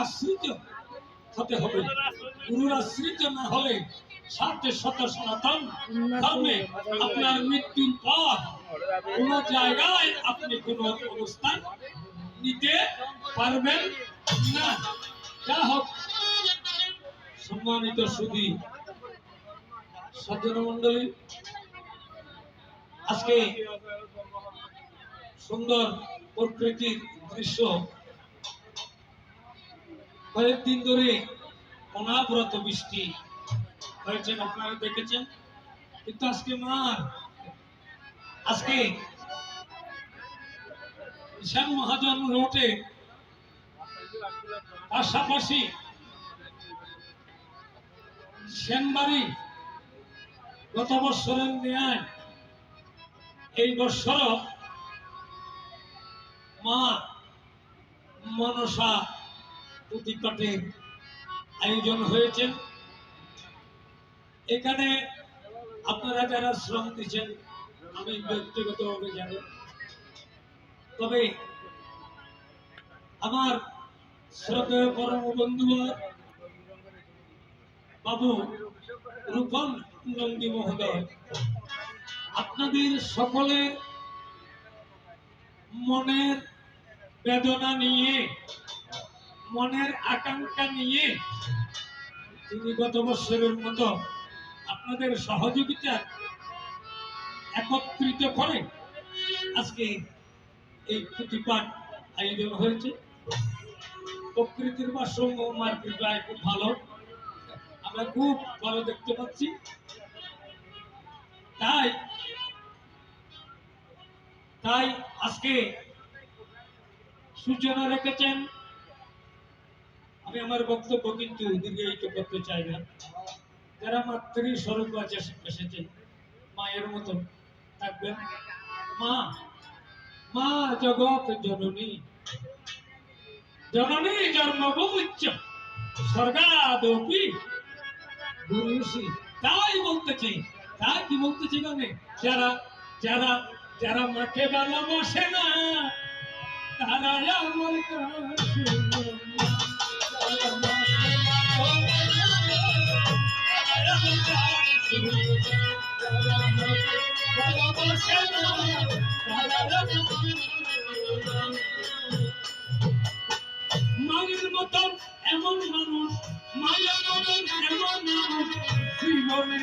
আশ্রিত হতে হবে। গুরুর আশ্রিত না হলে সাথে শত সনাতন ধর্মে আপনার মৃত্যুর পর কোন জায়গায় আপনি কোন অবস্থান নিতে পারবেন না। যা হোক, সম্মানিত সুধী সজ্জন মন্ডলী, আজকে সুন্দর প্রকৃতির দৃশ্য, কয়েকদিন ধরে অনাবরত বৃষ্টি হয়েছে, আপনারা দেখেছেন। কিন্তু আজকে ঈশান মহাজন রোডে পাশাপাশি সেনবাড়ি গত বছরের ন্যায় এই বছর মা মনসা পুঁথিপাঠের আয়োজন হয়েছে। এখানে আপনারা যারা শ্রম দিচ্ছেন আমি ব্যক্তিগতভাবে জানি, তবে আমার শ্রদ্ধেয় পরম বন্ধু বাবু রূপন নন্দী মহোদয়, আপনাদের সকলের মনের বেদনা নিয়ে, মনের আকাঙ্ক্ষা নিয়ে তিনি গত বছরের মতো আপনাদের সহযোগিতা একত্রিত করে আজকে এই পুঁথিপাঠ আয়োজন হয়েছে। প্রকৃতির ভারসাম্য মার্কেট প্রায় খুব ভালো, আমরা খুব ভালো দেখতে পাচ্ছি। তাই আজকে সূচনা রেখেছেন। আমি আমার বক্তব্য কিন্তু দীর্ঘায়িত করতে চাই না। যারা মাতৃ স্বরূপ এসেছেন, মায়ের মতন থাকবেন। মা মা জগৎ জননী, জননী জন্মভূমিচ্চ স্বর্গাদপি গুরুষি। তাই বলতেছি, তাই কি বলতেছি মানে যারা যারা যারা মাকে ভালোবাসে না তারা আমার কাছে মায়ের মতন এমন মানুষ, মায়ের মতন এমন মানুষ জীবনে